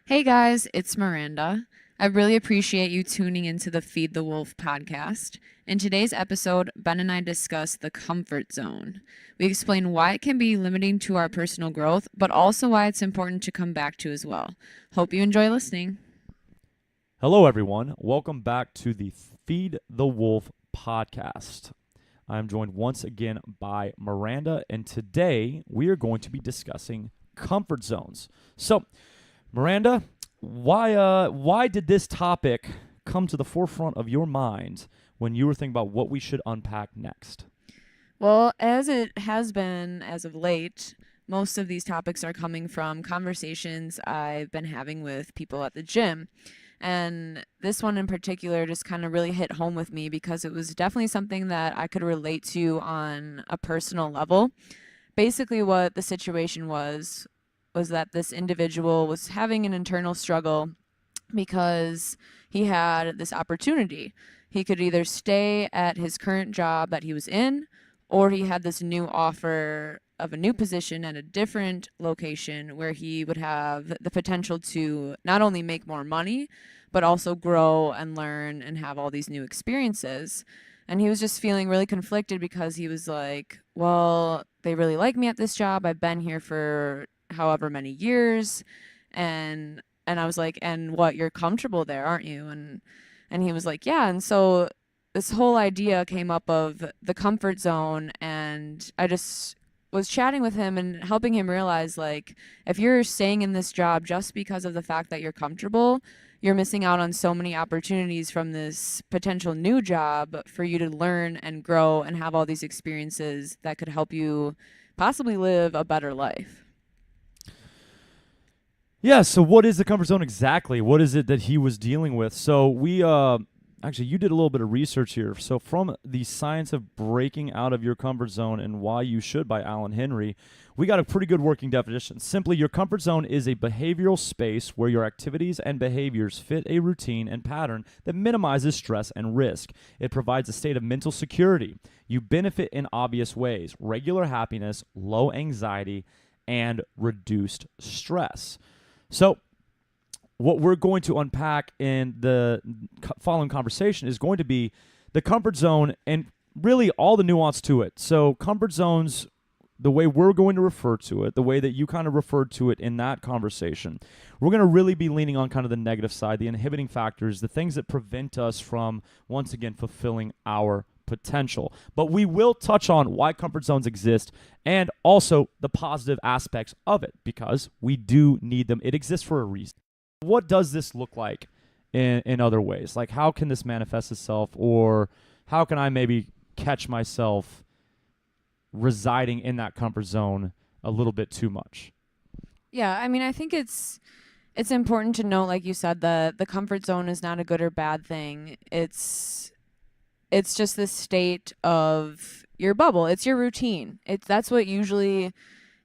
Hey guys, it's Miranda. I really appreciate you tuning into the Feed the Wolf podcast. In today's episode, Ben and I discuss the comfort zone. We explain why it can be limiting to our personal growth, but also why it's important to come back to as well. Hope you enjoy listening. Hello, everyone. Welcome back to the Feed the Wolf podcast. I'm joined once again by Miranda, and today we are going to be discussing comfort zones. So, Miranda, why did this topic come to the forefront of your mind when you were thinking about what we should unpack next? Well, as it has been as of late, most of these topics are coming from conversations I've been having with people at the gym. And this one in particular just kind of really hit home with me because it was definitely something that I could relate to on a personal level. Basically, what the situation was that this individual was having an internal struggle because he had this opportunity. He could either stay at his current job that he was in, or he had this new offer of a new position at a different location where he would have the potential to not only make more money, but also grow and learn and have all these new experiences. And he was just feeling really conflicted because he was like, well, they really like me at this job. I've been here for however many years. And I was like, and what, you're comfortable there, aren't you? And he was like, yeah. And so this whole idea came up of the comfort zone, and I just was chatting with him and helping him realize, like, if you're staying in this job just because of the fact that you're comfortable, you're missing out on so many opportunities from this potential new job for you to learn and grow and have all these experiences that could help you possibly live a better life. Yeah, so what is the comfort zone exactly? What is it that he was dealing with? So we actually you did a little bit of research here. So from The Science of Breaking Out of Your Comfort Zone and Why You Should by Alan Henry, we got a pretty good working definition. Simply, your comfort zone is a behavioral space where your activities and behaviors fit a routine and pattern that minimizes stress and risk. It provides a state of mental security. You benefit in obvious ways: regular happiness, low anxiety, and reduced stress. So, what we're going to unpack in the following conversation is going to be the comfort zone and really all the nuance to it. So, comfort zones, the way we're going to refer to it, the way that you kind of referred to it in that conversation, we're going to really be leaning on kind of the negative side, the inhibiting factors, the things that prevent us from, once again, fulfilling our potential. But we will touch on why comfort zones exist and also the positive aspects of it, because we do need them. It exists for a reason. What does this look like in other ways? Like, how can this manifest itself, or how can I maybe catch myself residing in that comfort zone a little bit too much? Yeah, I mean, I think it's important to note, like you said, the comfort zone is not a good or bad thing. It's just this state of your bubble. It's your routine. That's what usually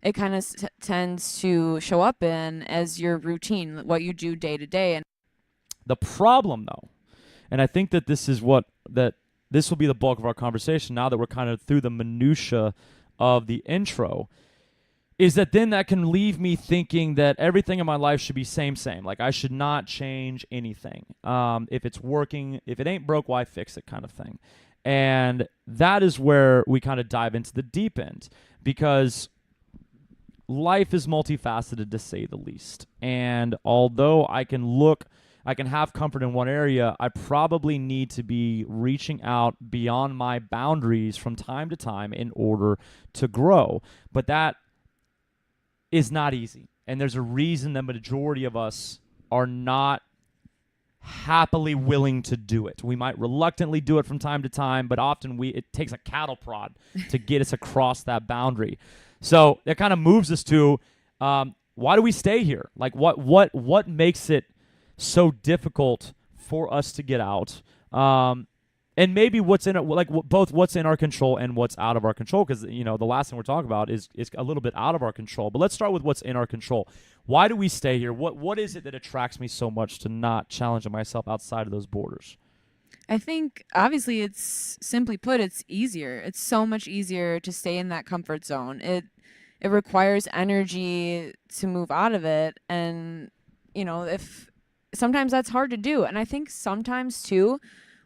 it kind of tends to show up in as your routine, what you do day to day. And The problem, though, and I think that this will be the bulk of our conversation now that we're kind of through the minutia of the intro, is that then that can leave me thinking that everything in my life should be same. Like, I should not change anything. If it's working, if it ain't broke, why fix it, kind of thing. And that is where we kind of dive into the deep end, because life is multifaceted, to say the least. And although I can have comfort in one area, I probably need to be reaching out beyond my boundaries from time to time in order to grow. But that is not easy. And there's a reason the majority of us are not happily willing to do it. We might reluctantly do it from time to time, but often it takes a cattle prod to get us across that boundary. So that kind of moves us to why do we stay here? Like, what makes it so difficult for us to get out? And maybe what's in it, like both what's in our control and what's out of our control, because the last thing we're talking about is a little bit out of our control. But let's start with what's in our control. Why do we stay here? What is it that attracts me so much to not challenging myself outside of those borders? I think obviously it's simply put, it's easier. It's so much easier to stay in that comfort zone. It requires energy to move out of it, and if sometimes that's hard to do. And I think sometimes too,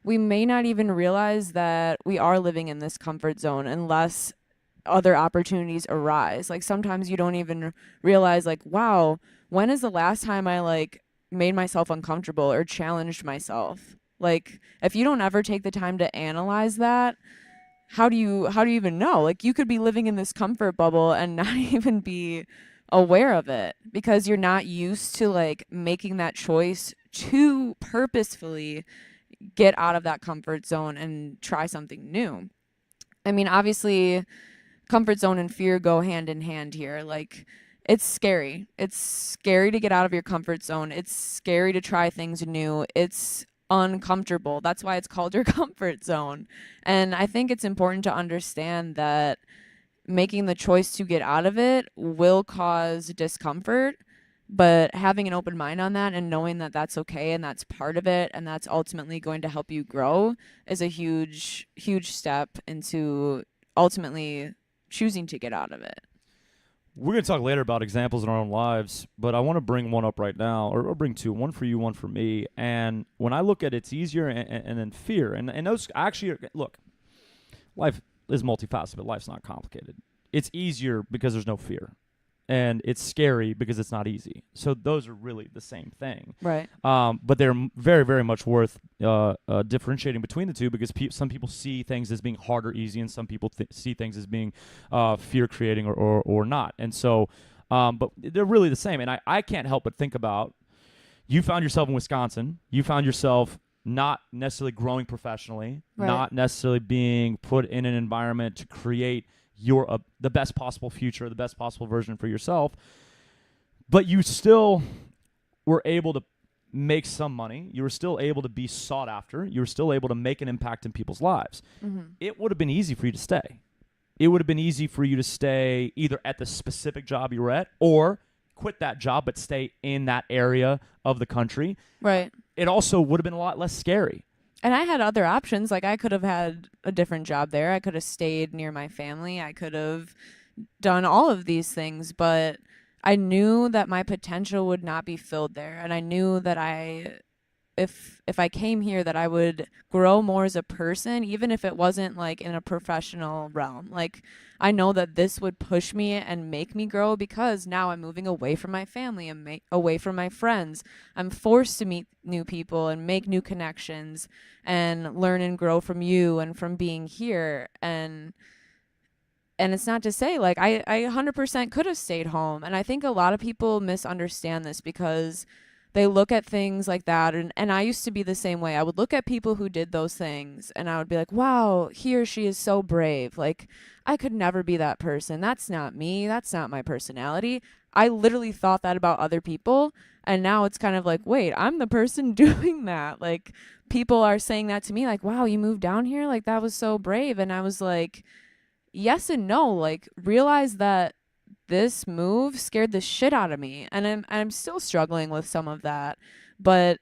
we may not even realize that we are living in this comfort zone unless other opportunities arise. Like sometimes you don't even realize like, wow, when is the last time I like made myself uncomfortable or challenged myself? Like if you don't ever take the time to analyze that, how do you even know? Like you could be living in this comfort bubble and not even be aware of it because you're not used to like making that choice to purposefully get out of that comfort zone and try something new. I mean, obviously, comfort zone and fear go hand in hand here. Like, it's scary. It's scary to get out of your comfort zone. It's scary to try things new. It's uncomfortable. That's why it's called your comfort zone. And I think it's important to understand that making the choice to get out of it will cause discomfort, but having an open mind on that and knowing that that's okay and that's part of it and that's ultimately going to help you grow is a huge huge step into ultimately choosing to get out of it. We're going to talk later about examples in our own lives, but I want to bring one up right now, or bring two, one for you, one for me. And when I look at it's easier and then fear, and those actually, look, life is multifaceted. Life's not complicated. It's easier because there's no fear. And it's scary because it's not easy. So those are really the same thing. Right. But they're very, very much worth differentiating between the two because some people see things as being hard or easy, and some people see things as being fear-creating or not. And so, but they're really the same. And I can't help but think about, you found yourself in Wisconsin. You found yourself not necessarily growing professionally, Right. not necessarily being put in an environment to create the best possible future, the best possible version for yourself, but you still were able to make some money. You were still able to be sought after. You were still able to make an impact in people's lives. Mm-hmm. It would have been easy for you to stay. It would have been easy for you to stay either at the specific job you were at or quit that job but stay in that area of the country. Right. It also would have been a lot less scary. And I had other options. Like I could have had a different job there. I could have stayed near my family. I could have done all of these things, but I knew that my potential would not be filled there. And I knew that if I came here that I would grow more as a person, even if it wasn't like in a professional realm. Like I know that this would push me and make me grow because now I'm moving away from my family and away from my friends. I'm forced to meet new people and make new connections and learn and grow from you and from being here. And it's not to say like I 100% could have stayed home. And I think a lot of people misunderstand this because they look at things like that. And I used to be the same way. I would look at people who did those things and I would be like, wow, he or she is so brave. Like, I could never be that person. That's not me. That's not my personality. I literally thought that about other people. And now it's kind of like, wait, I'm the person doing that. Like, people are saying that to me, like, wow, you moved down here? Like, that was so brave. And I was like, yes and no. Like, realize that this move scared the shit out of me, and I'm still struggling with some of that, but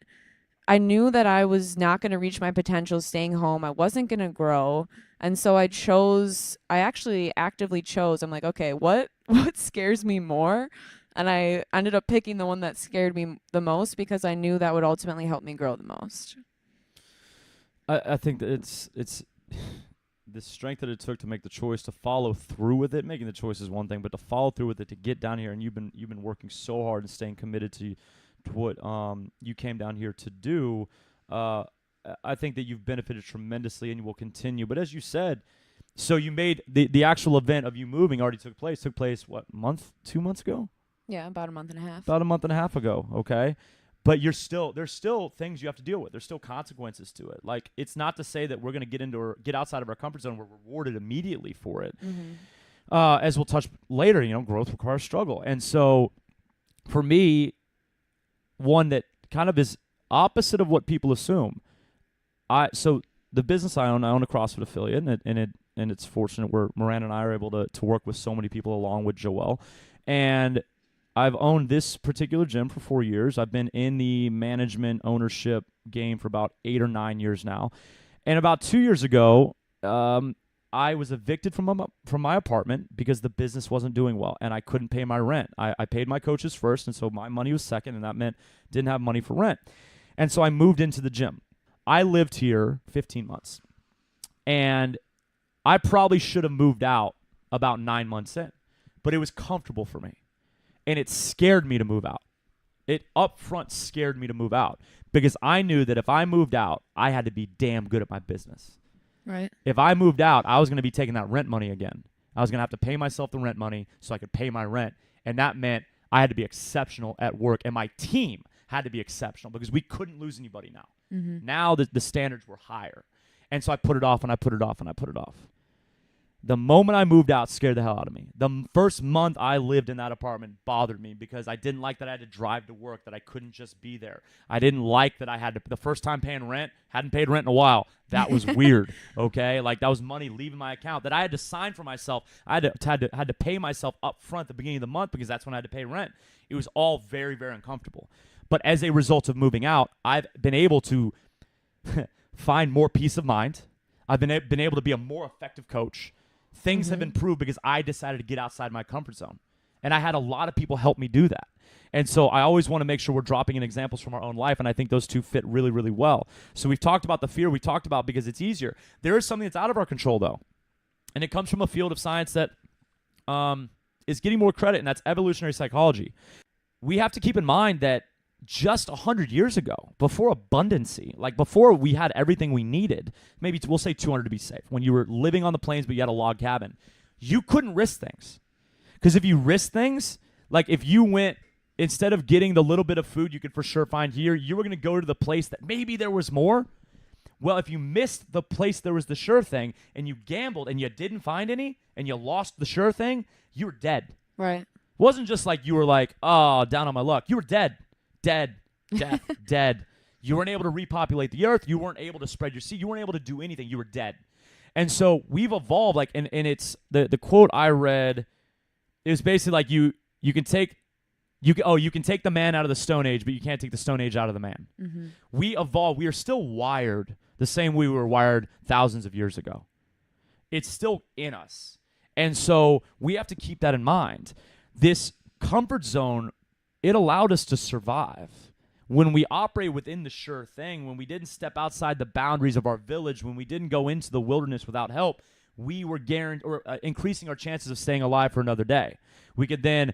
I knew that I was not going to reach my potential staying home. I wasn't going to grow, and so I actually actively chose. I'm like, okay, what scares me more? And I ended up picking the one that scared me the most because I knew that would ultimately help me grow the most. I think that it's the strength that it took to make the choice to follow through with it. Making the choice is one thing, but to follow through with it, to get down here, and you've been working so hard and staying committed to what you came down here to do. I think that you've benefited tremendously, and you will continue. But as you said, so you made the actual event of you moving already took place. Took place what, 2 months ago? Yeah, about a month and a half. About a month and a half ago. Okay. But there's still things you have to deal with. There's still consequences to it. Like, it's not to say that we're going to get outside of our comfort zone. We're rewarded immediately for it. Mm-hmm. As we'll touch later, growth requires struggle. And so for me, one that kind of is opposite of what people assume. So the business I own a CrossFit affiliate, and it's fortunate where Miranda and I are able to work with so many people along with Joelle. And I've owned this particular gym for 4 years. I've been in the management ownership game for about 8 or 9 years now. And about 2 years ago, I was evicted from my apartment because the business wasn't doing well and I couldn't pay my rent. I paid my coaches first, and so my money was second, and that meant didn't have money for rent. And so I moved into the gym. I lived here 15 months, and I probably should have moved out about 9 months in, but it was comfortable for me, and it scared me to move out. It up front scared me to move out because I knew that if I moved out, I had to be damn good at my business. Right. If I moved out, I was going to be taking that rent money again. I was going to have to pay myself the rent money so I could pay my rent, and that meant I had to be exceptional at work, and my team had to be exceptional because we couldn't lose anybody now. Mm-hmm. Now the standards were higher, and so I put it off, and I put it off, and I put it off. The moment I moved out scared the hell out of me. The first month I lived in that apartment bothered me because I didn't like that I had to drive to work, that I couldn't just be there. I didn't like that I had to, the first time paying rent, hadn't paid rent in a while. That was weird, okay? Like that was money leaving my account that I had to sign for myself. I had to pay myself up front at the beginning of the month because that's when I had to pay rent. It was all very, very uncomfortable. But as a result of moving out, I've been able to find more peace of mind. I've been able to be a more effective coach. Things have improved because I decided to get outside my comfort zone. And I had a lot of people help me do that. And so I always want to make sure we're dropping in examples from our own life, and I think those two fit really, really well. So we've talked about the fear. We talked about because it's easier. There is something that's out of our control, though, and it comes from a field of science that is getting more credit, and that's evolutionary psychology. We have to keep in mind that just 100 years ago, before abundancy, like before we had everything we needed, maybe we'll say 200 to be safe, when you were living on the plains but you had a log cabin, you couldn't risk things. Because if you risk things, like if you went, instead of getting the little bit of food you could for sure find here, you were going to go to the place that maybe there was more. Well, if you missed the place there was the sure thing and you gambled and you didn't find any and you lost the sure thing, you were dead. Right. It wasn't just like you were like, oh, down on my luck. You were dead. Dead, death, dead. You weren't able to repopulate the earth. You weren't able to spread your seed. You weren't able to do anything. You were dead. And so we've evolved, like, and it's the quote I read is basically like you can take the man out of the Stone Age, but you can't take the Stone Age out of the man. Mm-hmm. We evolved. We are still wired the same way we were wired thousands of years ago. It's still in us. And so we have to keep that in mind. This comfort zone, it allowed us to survive. When we operate within the sure thing, when we didn't step outside the boundaries of our village, when we didn't go into the wilderness without help, we were increasing our chances of staying alive for another day. We could then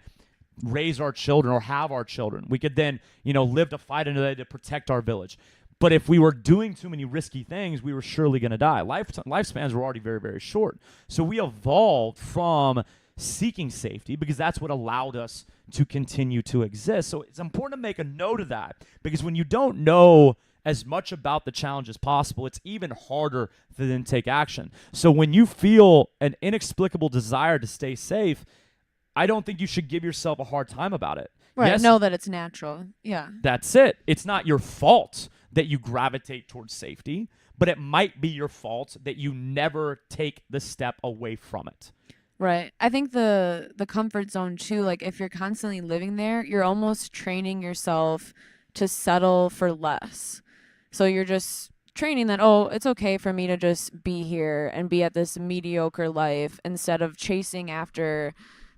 raise our children or have our children. We could then, live to fight another day to protect our village. But if we were doing too many risky things, we were surely going to die. Lifespans were already very, very short. So we evolved from seeking safety because that's what allowed us to continue to exist. So it's important to make a note of that because when you don't know as much about the challenge as possible, it's even harder to then take action. So when you feel an inexplicable desire to stay safe, I don't think you should give yourself a hard time about it. Right. Yes, Know that it's natural. Yeah. That's it. It's not your fault that you gravitate towards safety, but it might be your fault that you never take the step away from it. Right. I think the comfort zone too, like if you're constantly living there, you're almost training yourself to settle for less. So you're just training that, oh, it's okay for me to just be here and be at this mediocre life instead of chasing after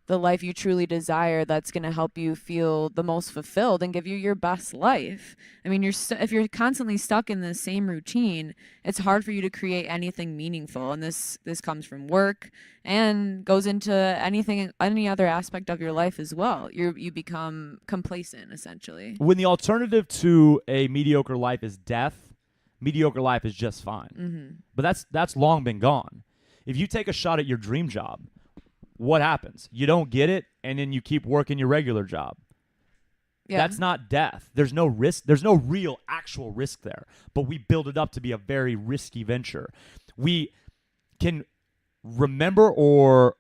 the life you truly desire that's going to help you feel the most fulfilled and give you your best life. I mean, if you're constantly stuck in the same routine, it's hard for you to create anything meaningful. And this comes from work and goes into any other aspect of your life as well. You become complacent, essentially. When the alternative to a mediocre life is death, mediocre life is just fine. Mm-hmm. But that's long been gone. If you take a shot at your dream job, what happens? You don't get it, and then you keep working your regular job. Yeah. That's not death. There's no risk. There's no real actual risk there, but we build it up to be a very risky venture. We can remember or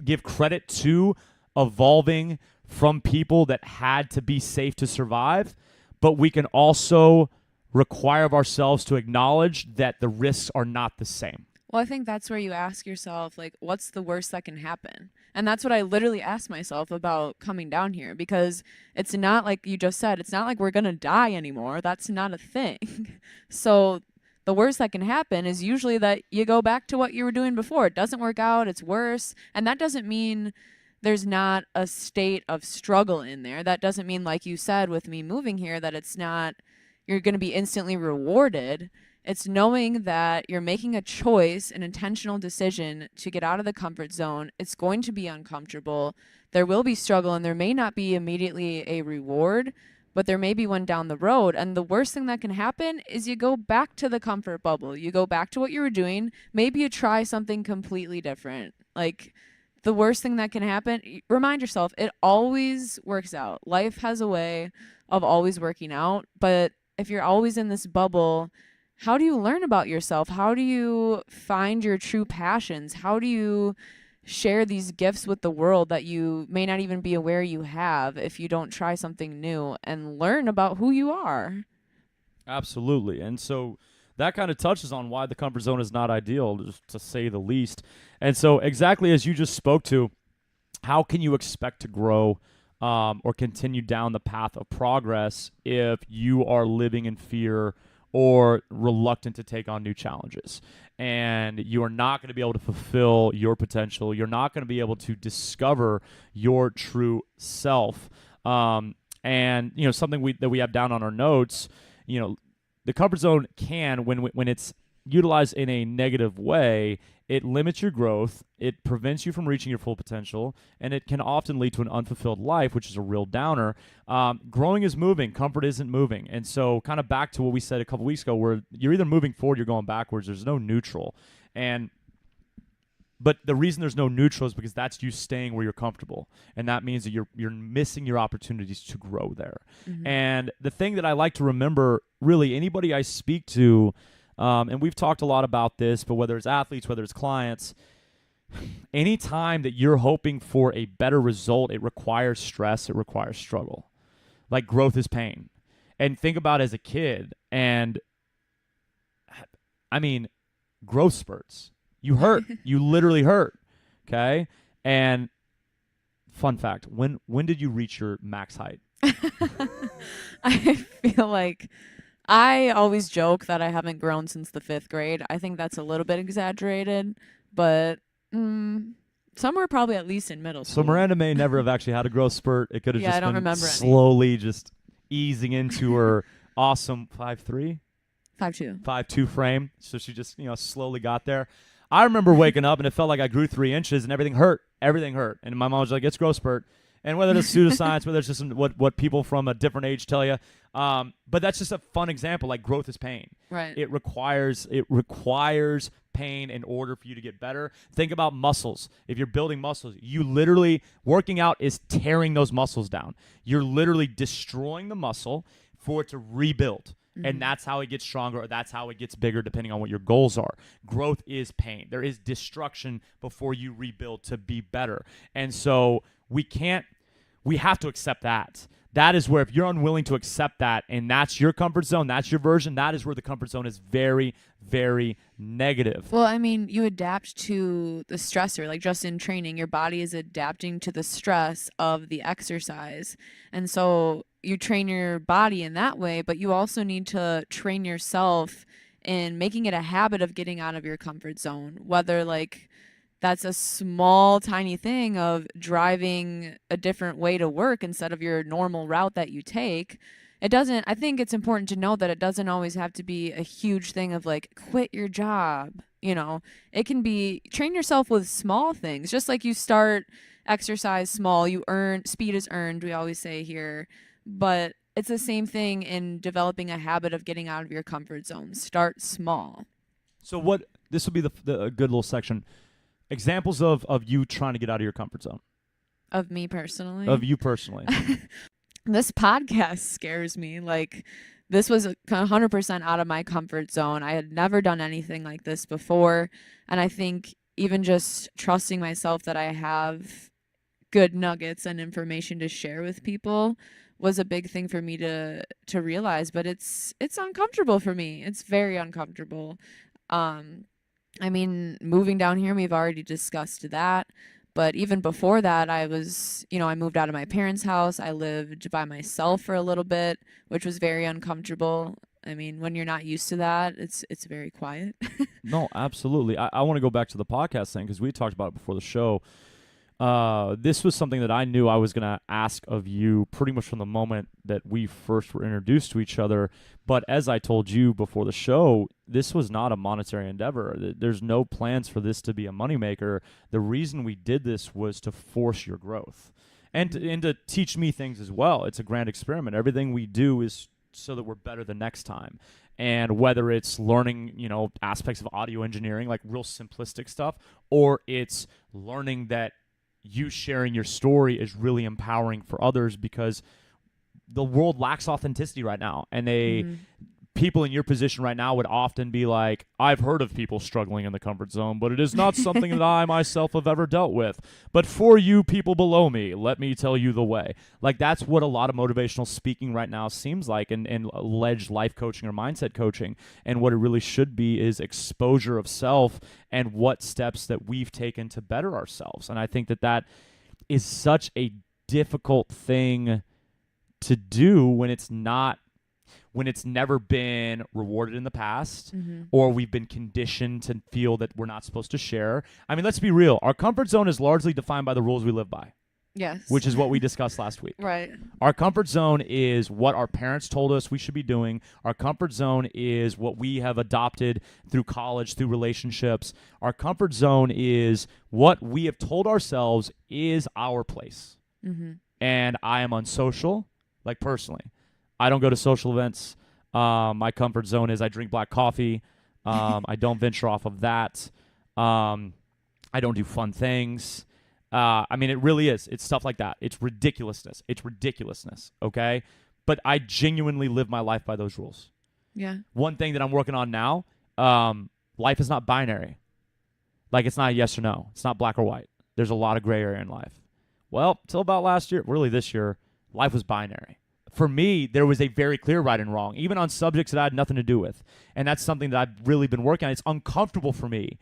give credit to evolving from people that had to be safe to survive, but we can also require of ourselves to acknowledge that the risks are not the same. Well, I think that's where you ask yourself, like, what's the worst that can happen? And that's what I literally asked myself about coming down here, because it's not like you just said, it's not like we're going to die anymore. That's not a thing. So the worst that can happen is usually that you go back to what you were doing before. It doesn't work out, it's worse. And that doesn't mean there's not a state of struggle in there. That doesn't mean, like you said, with me moving here, that it's not, you're going to be instantly rewarded. It's knowing that you're making a choice, an intentional decision to get out of the comfort zone. It's going to be uncomfortable. There will be struggle, and there may not be immediately a reward, but there may be one down the road. And the worst thing that can happen is you go back to the comfort bubble. You go back to what you were doing. Maybe you try something completely different. Like, the worst thing that can happen, remind yourself, it always works out. Life has a way of always working out. But if you're always in this bubble, how do you learn about yourself? How do you find your true passions? How do you share these gifts with the world that you may not even be aware you have if you don't try something new and learn about who you are? Absolutely. And so that kind of touches on why the comfort zone is not ideal, just to say the least. And so exactly as you just spoke to, how can you expect to grow or continue down the path of progress if you are living in fear or reluctant to take on new challenges? And you are not going to be able to fulfill your potential. You're not going to be able to discover your true self. And, something that we have down on our notes, the comfort zone can, when it's utilized in a negative way, it limits your growth, it prevents you from reaching your full potential, and it can often lead to an unfulfilled life, which is a real downer. Growing is moving, comfort isn't moving. And so kind of back to what we said a couple weeks ago, where you're either moving forward, you're going backwards. There's no neutral. But the reason there's no neutral is because that's you staying where you're comfortable. And that means that you're missing your opportunities to grow there. Mm-hmm. And the thing that I like to remember, really, anybody I speak to, and we've talked a lot about this, but whether it's athletes, whether it's clients, anytime that you're hoping for a better result, it requires stress, it requires struggle. Like, growth is pain. And think about as a kid, and I mean, growth spurts. You hurt. You literally hurt. Okay? And fun fact, when did you reach your max height? I feel like I always joke that I haven't grown since the 5th grade. I think that's a little bit exaggerated, but somewhere probably at least in middle school. So Miranda may never have actually had a growth spurt. It could have just been slowly just easing into her awesome 5'3"? 5'2". 5'2" frame. So she just, slowly got there. I remember waking up and it felt like I grew 3 inches and everything hurt. Everything hurt. And my mom was like, it's growth spurt. And whether it's pseudoscience, whether it's just what people from a different age tell you. But that's just a fun example. Like, growth is pain. Right. It requires pain in order for you to get better. Think about muscles. If you're building muscles, you literally, working out is tearing those muscles down. You're literally destroying the muscle for it to rebuild. Mm-hmm. And that's how it gets stronger, or that's how it gets bigger, depending on what your goals are. Growth is pain. There is destruction before you rebuild to be better. And so we have to accept that. That is where, if you're unwilling to accept that, and that's your comfort zone, that's your version, that is where the comfort zone is very, very negative. Well, I mean, you adapt to the stressor. Like, just in training, your body is adapting to the stress of the exercise. And so you train your body in that way, but you also need to train yourself in making it a habit of getting out of your comfort zone, whether, like, that's a small, tiny thing of driving a different way to work instead of your normal route that you take. I think it's important to know that it doesn't always have to be a huge thing of, like, quit your job. It can be, train yourself with small things. Just like you start exercise small, speed is earned, we always say here. But it's the same thing in developing a habit of getting out of your comfort zone. Start small. So this will be a good little section. Examples of you trying to get out of your comfort zone. Of me personally? Of you personally. This podcast scares me. Like, this was 100% out of my comfort zone. I had never done anything like this before. And I think even just trusting myself that I have good nuggets and information to share with people was a big thing for me to realize. But it's uncomfortable for me. It's very uncomfortable. I mean, moving down here, we've already discussed that. But even before that, I moved out of my parents' house. I lived by myself for a little bit, which was very uncomfortable. I mean, when you're not used to that, it's very quiet. No, absolutely. I want to go back to the podcast thing because we talked about it before the show. This was something that I knew I was going to ask of you pretty much from the moment that we first were introduced to each other. But as I told you before the show, this was not a monetary endeavor. There's no plans for this to be a moneymaker. The reason we did this was to force your growth and to teach me things as well. It's a grand experiment. Everything we do is so that we're better the next time. And whether it's learning, aspects of audio engineering, like real simplistic stuff, or it's learning that you sharing your story is really empowering for others, because the world lacks authenticity right now. And people in your position right now would often be like, I've heard of people struggling in the comfort zone, but it is not something that I myself have ever dealt with. But for you people below me, let me tell you the way. Like, that's what a lot of motivational speaking right now seems like, and alleged life coaching or mindset coaching. And what it really should be is exposure of self and what steps that we've taken to better ourselves. And I think that is such a difficult thing to do when it's never been rewarded in the past, or we've been conditioned to feel that we're not supposed to share. I mean, let's be real. Our comfort zone is largely defined by the rules we live by. Yes. Which is what we discussed last week. Right. Our comfort zone is what our parents told us we should be doing. Our comfort zone is what we have adopted through college, through relationships. Our comfort zone is what we have told ourselves is our place. And I am unsocial, like personally. I don't go to social events. My comfort zone is I drink black coffee. I don't venture off of that. I don't do fun things. I mean, it really is. It's stuff like that. It's ridiculousness. Okay? But I genuinely live my life by those rules. Yeah. One thing that I'm working on now, life is not binary. Like, it's not a yes or no. It's not black or white. There's a lot of gray area in life. Well, till about last year, really this year, life was binary. For me, there was a very clear right and wrong, even on subjects that I had nothing to do with. And that's something that I've really been working on. It's uncomfortable for me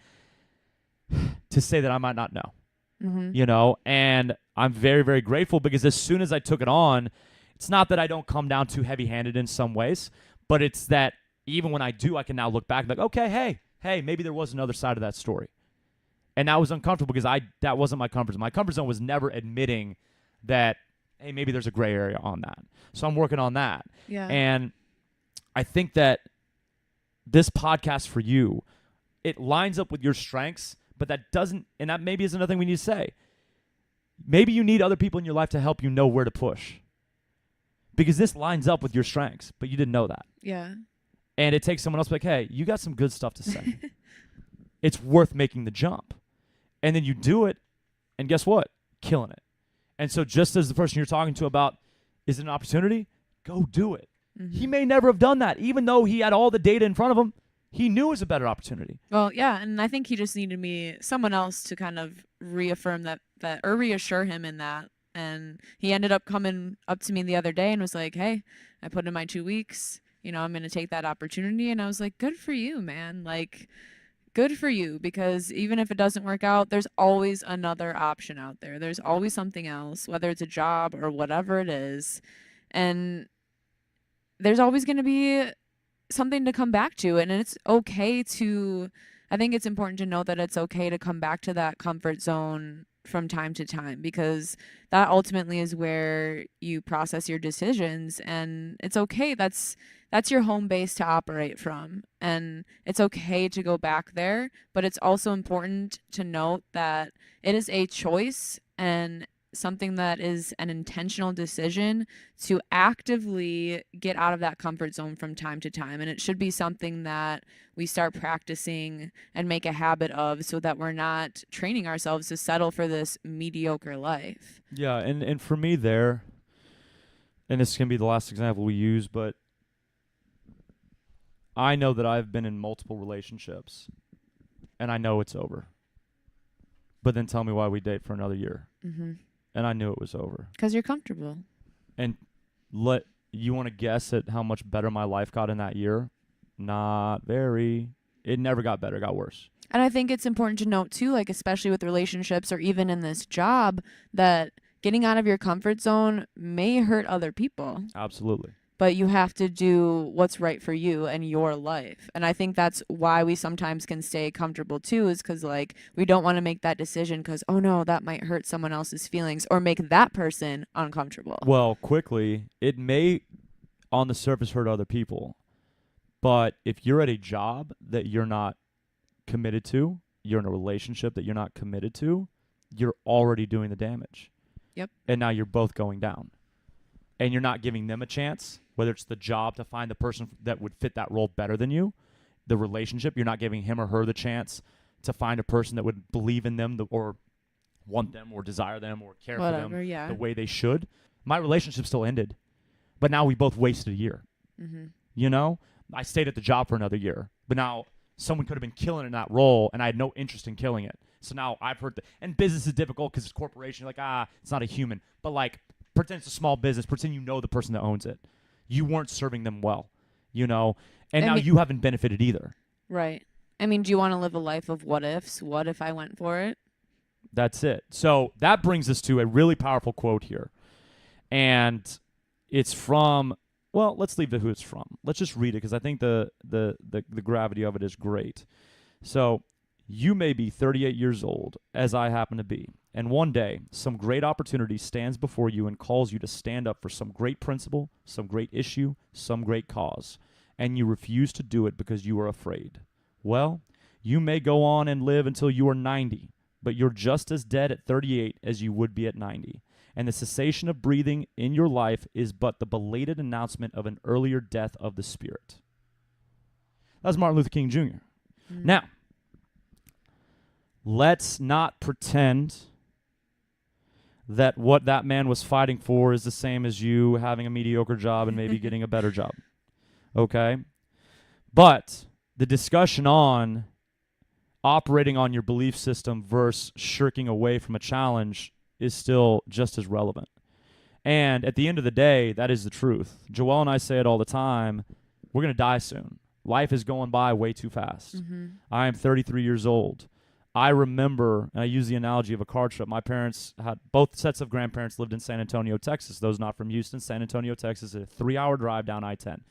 to say that I might not know, and I'm very, very grateful, because as soon as I took it on, it's not that I don't come down too heavy-handed in some ways, but it's that even when I do, I can now look back and be like, okay, hey, maybe there was another side of that story. And that was uncomfortable because that wasn't my comfort zone. My comfort zone was never admitting that, hey, maybe there's a gray area on that. So I'm working on that. Yeah. And I think that this podcast for you, it lines up with your strengths, but that doesn't, and that maybe is another thing we need to say. Maybe you need other people in your life to help you know where to push. Because this lines up with your strengths, but you didn't know that. Yeah. And it takes someone else like, hey, you got some good stuff to say. It's worth making the jump. And then you do it, and guess what? Killing it. And so just as the person you're talking to about, is it an opportunity? Go do it. He may never have done that, even though he had all the data in front of him. He knew it was a better opportunity. Well, yeah, and I think he just needed someone else to kind of reaffirm that or reassure him in that. And he ended up coming up to me the other day and was like, hey, I put in my 2 weeks. I'm going to take that opportunity. And I was like, good for you, man. Like, good for you, because even if it doesn't work out, there's always another option out there. There's always something else, whether it's a job or whatever it is. And there's always going to be something to come back to. And it's okay I think it's important to know that it's okay to come back to that comfort zone from time to time, because that ultimately is where you process your decisions. And it's okay. That's your home base to operate from. And it's okay to go back there, but it's also important to note that it is a choice and something that is an intentional decision to actively get out of that comfort zone from time to time. And it should be something that we start practicing and make a habit of, so that we're not training ourselves to settle for this mediocre life. Yeah, and for me there, and this can be the last example we use, but I know that I've been in multiple relationships, and I know it's over. But then tell me why we date for another year. And I knew it was over. Because you're comfortable. And you want to guess at how much better my life got in that year? Not very. It never got better. It got worse. And I think it's important to note, too, like especially with relationships or even in this job, that getting out of your comfort zone may hurt other people. Absolutely. but you have to do what's right for you and your life. And I think that's why we sometimes can stay comfortable too, is because like we don't want to make that decision because, oh no, that might hurt someone else's feelings or make that person uncomfortable. Well, quickly, it may on the surface hurt other people, but if you're at a job that you're not committed to, you're in a relationship that you're not committed to, you're already doing the damage. Yep. And now you're both going down. And you're not giving them a chance, whether it's the job to find the person that would fit that role better than you, the relationship, you're not giving him or her the chance to find a person that would believe in them or want them or desire them or care for them the way they should. My relationship still ended, but now we both wasted a year. Mm-hmm. You know? I stayed at the job for another year, but now someone could have been killing in that role, and I had no interest in killing it. So now I've heard and business is difficult because it's a corporation. You're like, it's not a human. But like, pretend it's a small business. Pretend you know the person that owns it. You weren't serving them well, you know? And now you haven't benefited either. Right. I mean, do you want to live a life of what ifs? What if I went for it? That's it. So that brings us to a really powerful quote here. And it's from, well, let's leave who it's from. Let's just read it because I think the gravity of it is great. So, you may be 38 years old, as I happen to be, and one day some great opportunity stands before you and calls you to stand up for some great principle, some great issue, some great cause, and you refuse to do it because you are afraid. Well, you may go on and live until you are 90, but you're just as dead at 38 as you would be at 90, and the cessation of breathing in your life is but the belated announcement of an earlier death of the spirit. That's Martin Luther King Jr. Mm-hmm. Now, let's not pretend that what that man was fighting for is the same as you having a mediocre job and maybe getting a better job. Okay? But the discussion on operating on your belief system versus shirking away from a challenge is still just as relevant. And at the end of the day, that is the truth. Joelle and I say it all the time. We're going to die soon. Life is going by way too fast. Mm-hmm. I am 33 years old. I remember, and I use the analogy of a car trip. My parents had, both sets of grandparents lived in San Antonio, Texas. Those not from Houston, San Antonio, Texas is a 3-hour drive down I-10.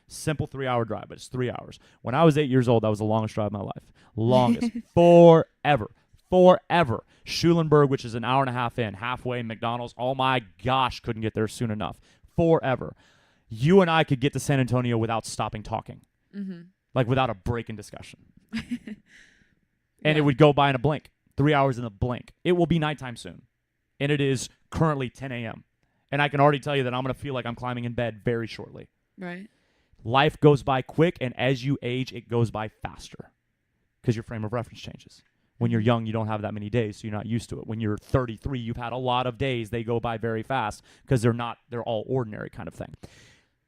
Simple 3-hour drive, but it's 3 hours. When I was 8 years old, that was the longest drive of my life. Longest. Forever. Schulenburg, which is an hour and a half in, halfway, McDonald's. Oh my gosh, couldn't get there soon enough. Forever. You and I could get to San Antonio without stopping talking. Mm-hmm. Like without a break in discussion. And it would go by in a blink. 3 hours in a blink. It will be nighttime soon. And it is currently 10 a.m. And I can already tell you that I'm going to feel like I'm climbing in bed very shortly. Right. Life goes by quick, and as you age, it goes by faster because your frame of reference changes. When you're young, you don't have that many days, so you're not used to it. When you're 33, you've had a lot of days. They go by very fast because they're all ordinary kind of thing.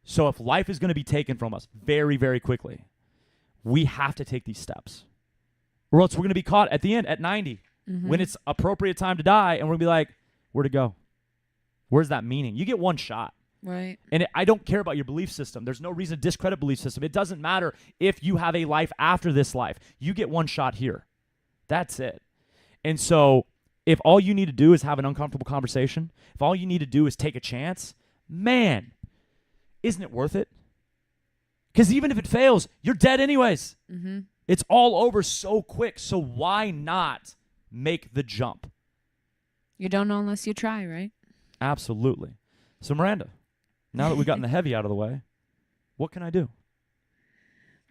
So if life is going to be taken from us very, very quickly, we have to take these steps. Or else we're going to be caught at the end at 90 when it's appropriate time to die, and we're going to be like, where'd it go? Where's that meaning? You get one shot. Right. And I don't care about your belief system. There's no reason to discredit belief system. It doesn't matter if you have a life after this life. You get one shot here. That's it. And so if all you need to do is have an uncomfortable conversation, if all you need to do is take a chance, man, isn't it worth it? Because even if it fails, you're dead anyways. Mm-hmm. It's all over so quick. So why not make the jump? You don't know unless you try, right? Absolutely. So Miranda, now that we've gotten the heavy out of the way, what can I do?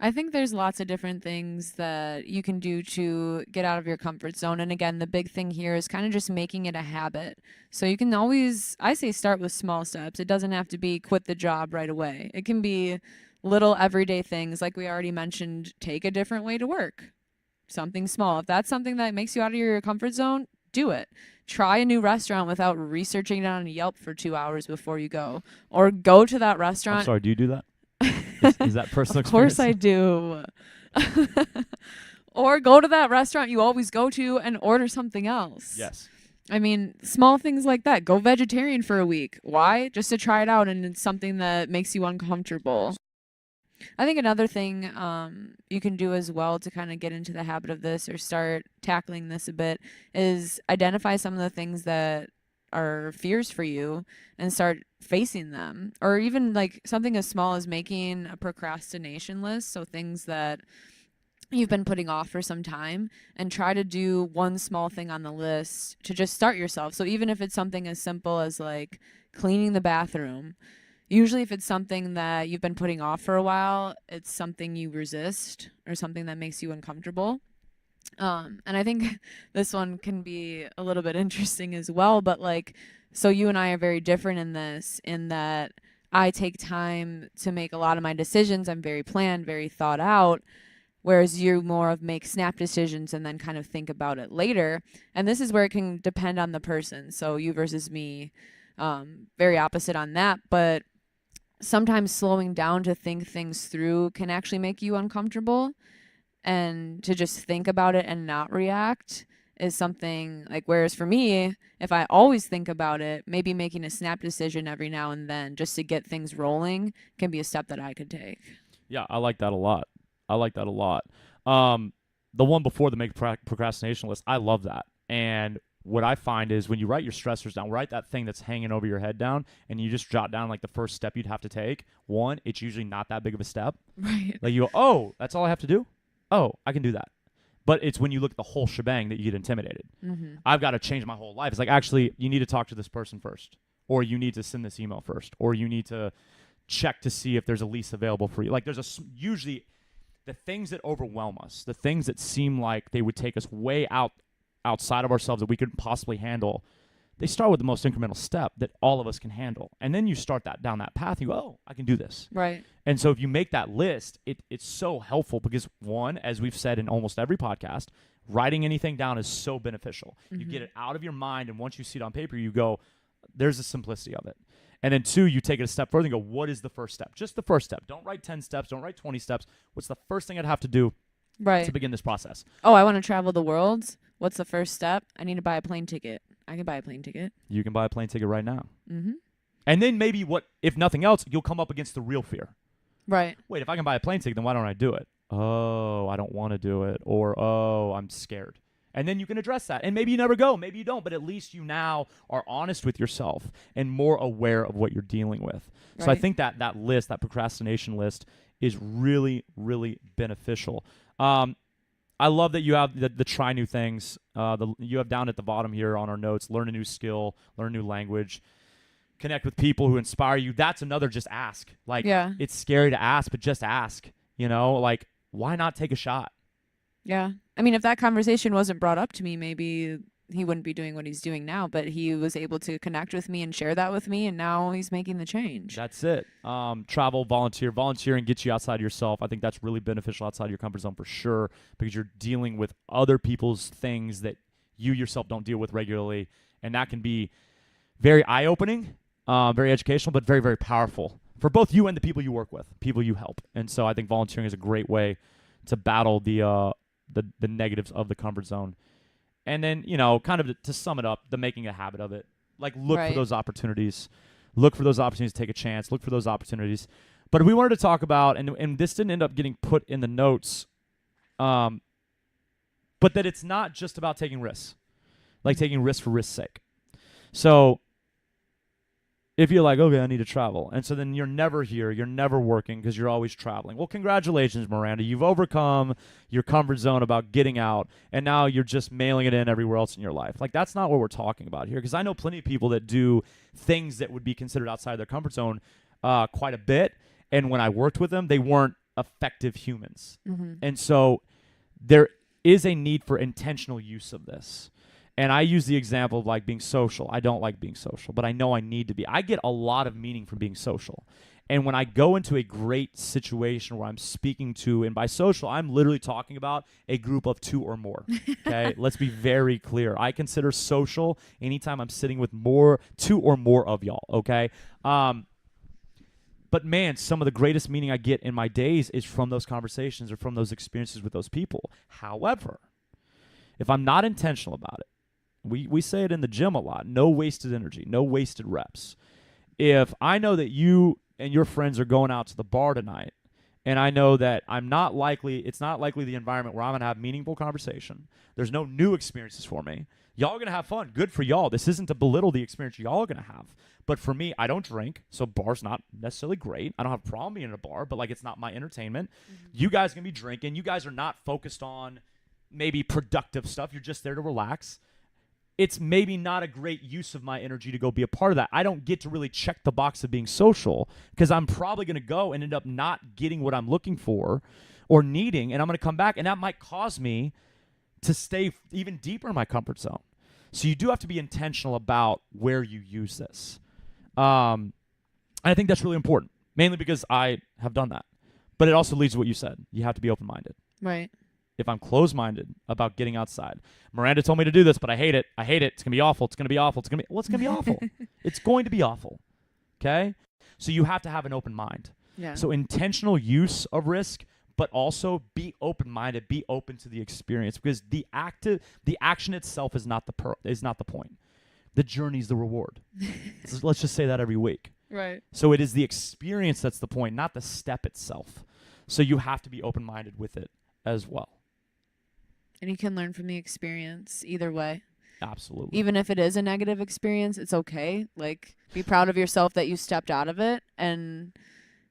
I think there's lots of different things that you can do to get out of your comfort zone. And again, the big thing here is kind of just making it a habit. So you can always, I say, start with small steps. It doesn't have to be quit the job right away. It can be little everyday things. Like we already mentioned, take a different way to work. Something small. If that's something that makes you out of your comfort zone, do it. Try a new restaurant without researching it on Yelp for 2 hours before you go. Or go to that restaurant. I'm sorry, do you do that? Is that personal experience? Of course I do. Or go to that restaurant you always go to and order something else. Yes. I mean, small things like that. Go vegetarian for a week. Why? Just to try it out, and it's something that makes you uncomfortable. I think another thing you can do as well to kind of get into the habit of this or start tackling this a bit is identify some of the things that are fears for you and start facing them. Or even like something as small as making a procrastination list, so things that you've been putting off for some time, and try to do one small thing on the list to just start yourself. So even if it's something as simple as like cleaning the bathroom, usually if it's something that you've been putting off for a while, it's something you resist or something that makes you uncomfortable. And I think this one can be a little bit interesting as well, but like, so you and I are very different in this, in that I take time to make a lot of my decisions. I'm very planned, very thought out, whereas you more of make snap decisions and then kind of think about it later. And this is where it can depend on the person. So you versus me, very opposite on that. But sometimes slowing down to think things through can actually make you uncomfortable. And to just think about it and not react is something like, whereas for me, if I always think about it, maybe making a snap decision every now and then just to get things rolling can be a step that I could take. Yeah, I like that a lot. I like that a lot. The one before the make procrastination list, I love that. And what I find is when you write your stressors down, write that thing that's hanging over your head down, and you just jot down like the first step you'd have to take. One, it's usually not that big of a step. Right. Like you go, oh, that's all I have to do? Oh, I can do that. But it's when you look at the whole shebang that you get intimidated. Mm-hmm. I've got to change my whole life. It's like, actually, you need to talk to this person first, or you need to send this email first, or you need to check to see if there's a lease available for you. Like usually the things that overwhelm us, the things that seem like they would take us way outside of ourselves that we couldn't possibly handle, they start with the most incremental step that all of us can handle. And then you start that down that path, you go, oh, I can do this. Right. And so if you make that list, it's so helpful because, one, as we've said in almost every podcast, writing anything down is so beneficial. Mm-hmm. You get it out of your mind, and once you see it on paper, you go, there's the simplicity of it. And then, two, you take it a step further and go, what is the first step? Just the first step. Don't write 10 steps. Don't write 20 steps. What's the first thing I'd have to do to begin this process? Oh, I want to travel the world. What's the first step? I need to buy a plane ticket. I can buy a plane ticket. You can buy a plane ticket right now. Mm-hmm. And then maybe if nothing else, you'll come up against the real fear. Right. Wait, if I can buy a plane ticket, then why don't I do it? Oh, I don't want to do it. Or, oh, I'm scared. And then you can address that. And maybe you never go. Maybe you don't. But at least you now are honest with yourself and more aware of what you're dealing with. Right. So I think that list, that procrastination list, is really, really beneficial. I love that you have the try new things. You have down at the bottom here on our notes, learn a new skill, learn a new language, connect with people who inspire you. That's another just ask. Like, yeah. It's scary to ask, but just ask. Like, why not take a shot? Yeah. I mean, if that conversation wasn't brought up to me, maybe he wouldn't be doing what he's doing now, but he was able to connect with me and share that with me, and now he's making the change. That's it. Travel, volunteering gets you outside yourself. I think that's really beneficial outside your comfort zone for sure, because you're dealing with other people's things that you yourself don't deal with regularly, and that can be very eye-opening, very educational, but very, very powerful for both you and the people you work with, people you help. And so I think volunteering is a great way to battle the negatives of the comfort zone. And then, kind of to sum it up, the making a habit of it. Like, look for those opportunities. Look for those opportunities to take a chance. Look for those opportunities. But we wanted to talk about, and this didn't end up getting put in the notes, but that it's not just about taking risks. Like, taking risks for risk's sake. So, if you're like, okay, I need to travel, and so then you're never here, you're never working because you're always traveling. Well, congratulations, Miranda. You've overcome your comfort zone about getting out, and now you're just mailing it in everywhere else in your life. Like, that's not what we're talking about here, because I know plenty of people that do things that would be considered outside their comfort zone quite a bit, and when I worked with them, they weren't effective humans. Mm-hmm. And so there is a need for intentional use of this. And I use the example of like being social. I don't like being social, but I know I need to be. I get a lot of meaning from being social. And when I go into a great situation where I'm speaking to, and by social, I'm literally talking about a group of 2 or more. Okay? Let's be very clear. I consider social anytime I'm sitting with 2 or more of y'all. Okay? But man, some of the greatest meaning I get in my days is from those conversations or from those experiences with those people. However, if I'm not intentional about it, we say it in the gym a lot, no wasted energy, no wasted reps. If I know that you and your friends are going out to the bar tonight, and I know that it's not likely the environment where I'm going to have meaningful conversation, there's no new experiences for me, Y'all are going to have fun. Good for y'all. This isn't to belittle the experience y'all are going to have. But for me, I don't drink, so bar's not necessarily great. I don't have a problem being in a bar, but like it's not my entertainment. You guys can be drinking. You guys are not focused on maybe productive stuff. You're just there to relax. It's maybe not a great use of my energy to go be a part of that. I don't get to really check the box of being social because I'm probably going to go and end up not getting what I'm looking for or needing, and I'm going to come back, and that might cause me to stay even deeper in my comfort zone. So you do have to be intentional about where you use this. And I think that's really important, mainly because I have done that. But it also leads to what you said. You have to be open-minded. Right. If I'm closed-minded about getting outside. Miranda told me to do this, but I hate it. I hate it. It's going to be awful. It's going to be awful. It's going to be awful. It's going to be awful. Okay? So you have to have an open mind. Yeah. So intentional use of risk, but also be open-minded, be open to the experience, because the action itself is not the point. The journey's the reward. So let's just say that every week. Right. So it is the experience that's the point, not the step itself. So you have to be open-minded with it as well. And you can learn from the experience either way. Absolutely. Even if it is a negative experience, it's okay. Like, be proud of yourself that you stepped out of it and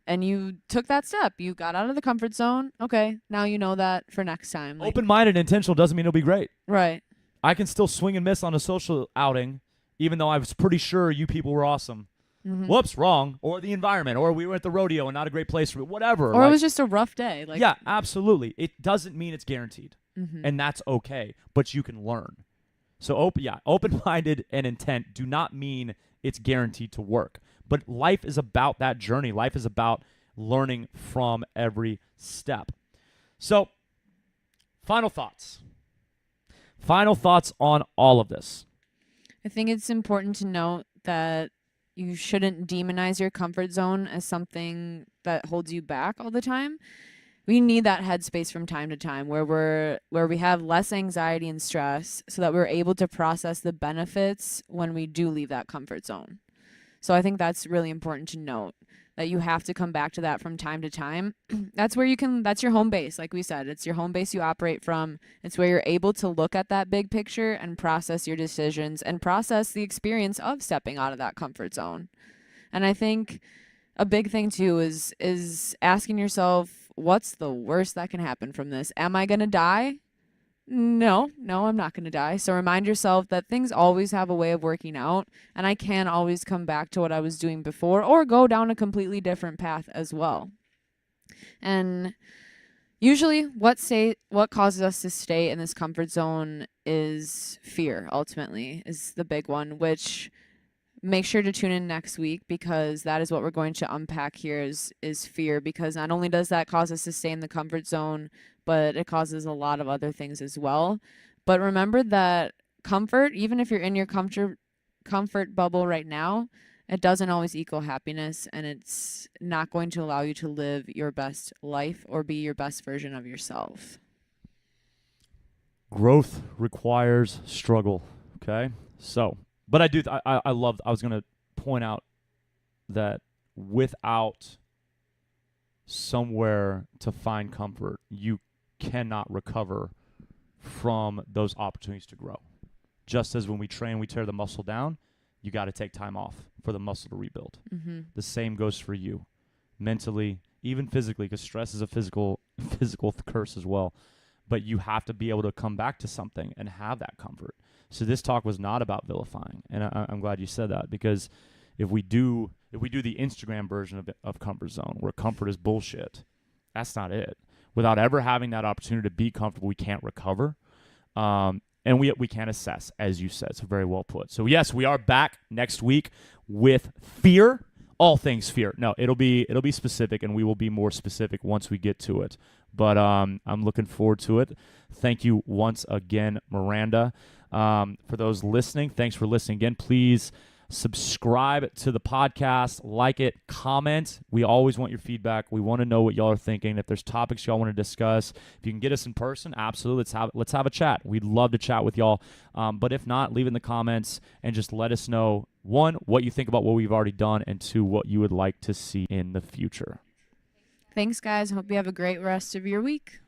you took that step. You got out of the comfort zone. Okay, now you know that for next time. Like, open-minded and intentional doesn't mean it'll be great. right. I can still swing and miss on a social outing, even though I was pretty sure you people were awesome. Mm-hmm. Whoops, wrong. Or the environment, or we were at the rodeo and not a great place for it, whatever. Or it was just a rough day. Like, yeah, absolutely. It doesn't mean it's guaranteed, mm-hmm. and that's okay, but you can learn. So open-minded and intent do not mean it's guaranteed to work. But life is about that journey. Life is about learning from every step. So, final thoughts. Final thoughts on all of this. I think it's important to note that you shouldn't demonize your comfort zone as something that holds you back all the time. We need that headspace from time to time where we have less anxiety and stress so that we're able to process the benefits when we do leave that comfort zone. So I think that's really important to note, that you have to come back to that from time to time. That's your home base. Like we said, it's your home base you operate from. It's where you're able to look at that big picture and process your decisions and process the experience of stepping out of that comfort zone. And I think a big thing too is asking yourself, what's the worst that can happen from this? Am I going to die? No, I'm not going to die. So remind yourself that things always have a way of working out, and I can always come back to what I was doing before or go down a completely different path as well. And usually what causes us to stay in this comfort zone is fear, ultimately, is the big one, which make sure to tune in next week, because that is what we're going to unpack here is fear, because not only does that cause us to stay in the comfort zone, but it causes a lot of other things as well. But remember that comfort, even if you're in your comfort bubble right now, it doesn't always equal happiness, and it's not going to allow you to live your best life or be your best version of yourself. Growth requires struggle, okay? So, but I was going to point out that without somewhere to find comfort, you cannot recover from those opportunities to grow. Just as when we train, we tear the muscle down, you got to take time off for the muscle to rebuild. Mm-hmm. The same goes for you, mentally, even physically, because stress is a physical curse as well. But you have to be able to come back to something and have that comfort. So this talk was not about vilifying, and I'm glad you said that, because if we do the Instagram version of comfort zone, where comfort is bullshit, that's not it. Without ever having that opportunity to be comfortable, we can't recover, and we can't assess, as you said. So very well put. So yes, we are back next week with fear, all things fear. No, it'll be specific, and we will be more specific once we get to it. But I'm looking forward to it. Thank you once again, Miranda. For those listening, thanks for listening again. Please subscribe to the podcast, like it, comment. We always want your feedback. We want to know what y'all are thinking. If there's topics y'all want to discuss, if you can get us in person, absolutely, let's have a chat. We'd love to chat with y'all. But if not, leave in the comments and just let us know, one, what you think about what we've already done, and two, what you would like to see in the future. Thanks, guys. Hope you have a great rest of your week.